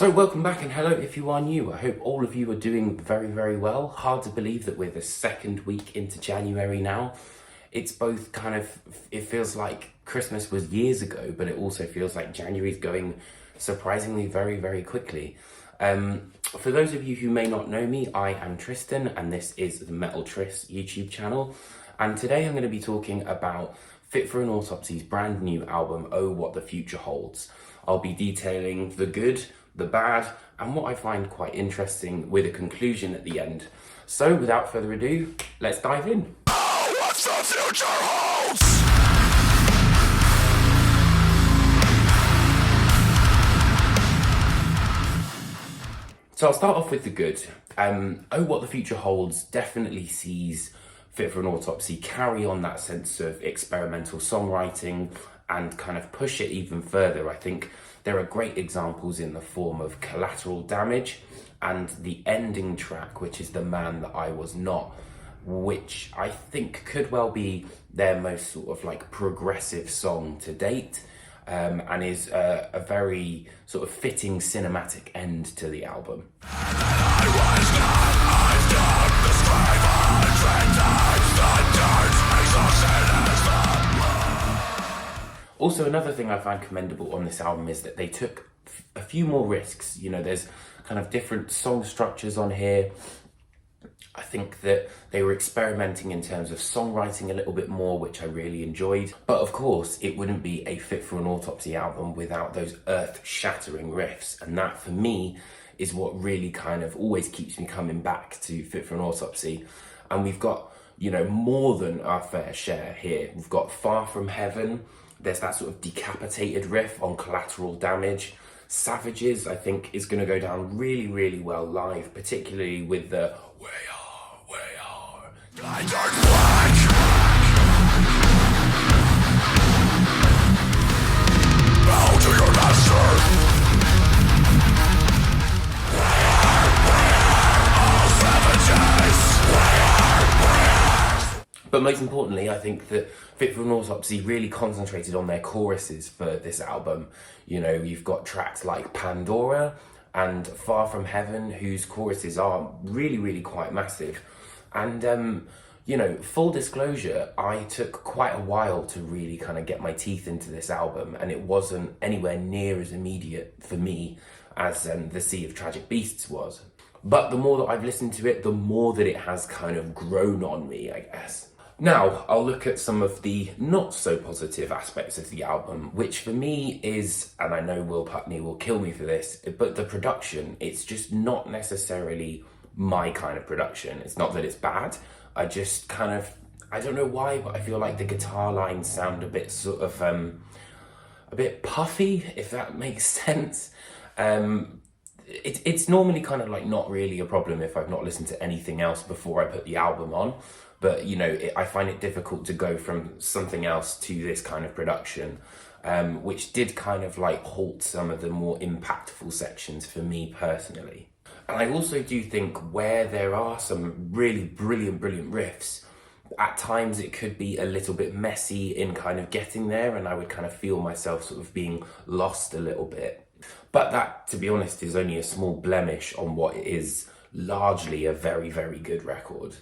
So welcome back and hello if you are new. I hope all of you are doing very, very well. Hard to believe that we're the second week into January now. It's both it feels like Christmas was years ago, but it also feels like January's going surprisingly very, very quickly. For those of you who may not know me, I am Tristan and this is the Metal Tris YouTube channel. And today I'm going to be talking about Fit For An Autopsy's brand new album, Oh What The Future Holds. I'll be detailing the good, the bad, and what I find quite interesting with a conclusion at the end. So without further ado, let's dive in. Oh, what the future holds! So I'll start off with the good. Oh What The Future Holds definitely sees Fit For An Autopsy carry on that sense of experimental songwriting and kind of push it even further. I think there are great examples in the form of Collateral Damage and the ending track, which is The Man That I Was Not, which I think could well be their most sort of like progressive song to date, and is a very sort of fitting cinematic end to the album. Also, another thing I find commendable on this album is that they took a few more risks. You know, there's kind of different song structures on here. I think that they were experimenting in terms of songwriting a little bit more, which I really enjoyed. But of course, it wouldn't be a Fit For An Autopsy album without those earth-shattering riffs. And that, for me, is what really kind of always keeps me coming back to Fit For An Autopsy. And we've got, you know, more than our fair share here. We've got Far From Heaven. There's that sort of decapitated riff on Collateral Damage. Savages, I think, is going to go down really, really well live, particularly with the We are, I turn black. Bow to your master. All savages. But most importantly, I think that Fit For An Autopsy really concentrated on their choruses for this album. You know, you've got tracks like Pandora and Far From Heaven, whose choruses are really, really quite massive. And, you know, full disclosure, I took quite a while to really kind of get my teeth into this album, and it wasn't anywhere near as immediate for me as The Sea of Tragic Beasts was. But the more that I've listened to it, the more that it has kind of grown on me, I guess. Now, I'll look at some of the not so positive aspects of the album, which for me is, and I know Will Putney will kill me for this, but the production, it's just not necessarily my kind of production. It's not that it's bad, I just kind of, I don't know why, but I feel like the guitar lines sound a bit sort of, a bit puffy, if that makes sense. It's normally kind of like not really a problem if I've not listened to anything else before I put the album on. But, you know, I find it difficult to go from something else to this kind of production, which did kind of like halt some of the more impactful sections for me personally. And I also do think where there are some really brilliant riffs, at times it could be a little bit messy in kind of getting there, and I would kind of feel myself sort of being lost a little bit. But that, to be honest, is only a small blemish on what is largely a very, very good record.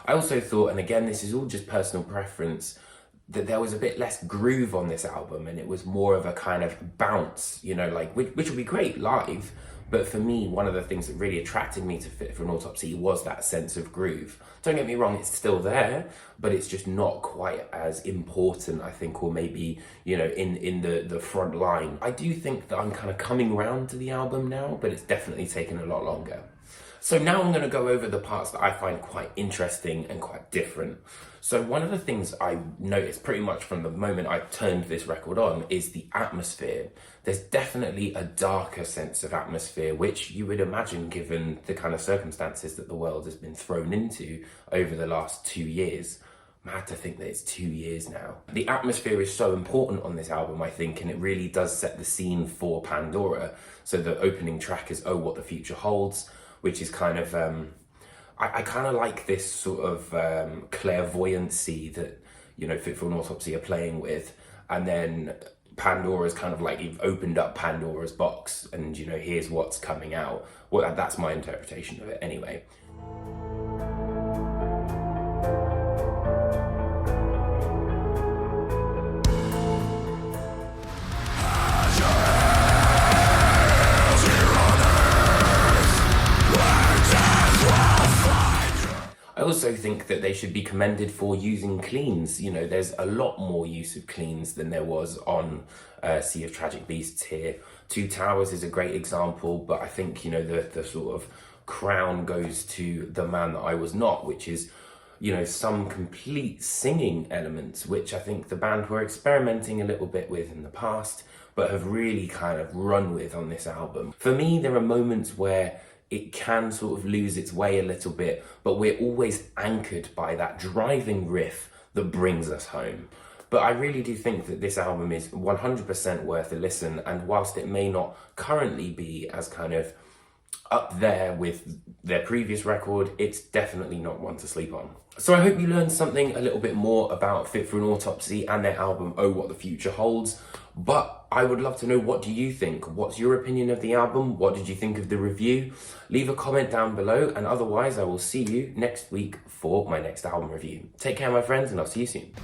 I also thought, and again, this is all just personal preference, that there was a bit less groove on this album and it was more of a kind of bounce, you know, like, which would be great live. But for me, one of the things that really attracted me to Fit For An Autopsy was that sense of groove. Don't get me wrong, it's still there, but it's just not quite as important, I think, or maybe, you know, in the front line. I do think that I'm kind of coming around to the album now, but it's definitely taken a lot longer. So now I'm going to go over the parts that I find quite interesting and quite different. So one of the things I noticed pretty much from the moment I turned this record on is the atmosphere. There's definitely a darker sense of atmosphere, which you would imagine given the kind of circumstances that the world has been thrown into over the last 2 years. Mad to think that it's 2 years now. The atmosphere is so important on this album, I think, and it really does set the scene for Pandora. So the opening track is Oh What The Future Holds, which is kind of, I kind of like this sort of clairvoyancy that, you know, Fit For An Autopsy are playing with. and then Pandora's kind of like, you've opened up Pandora's box and, you know, here's what's coming out. Well, that's my interpretation of it anyway. I also think that they should be commended for using cleans. You know, there's a lot more use of cleans than there was on Sea of Tragic Beasts here. Two Towers is a great example, but I think, you know, the sort of crown goes to The Man That I Was Not, which is, you know, some complete singing elements, which I think the band were experimenting a little bit with in the past, but have really kind of run with on this album. For me, there are moments where it can sort of lose its way a little bit, but we're always anchored by that driving riff that brings us home. But I really do think that this album is 100% worth a listen, and whilst it may not currently be as kind of up there with their previous record, it's definitely not one to sleep on. So I hope you learned something a little bit more about Fit For An Autopsy and their album Oh What The Future Holds. But I would love to know, what do you think? What's your opinion of the album? What did you think of the review? Leave a comment down below, and otherwise I will see you next week for my next album review. Take care, my friends, and I'll see you soon.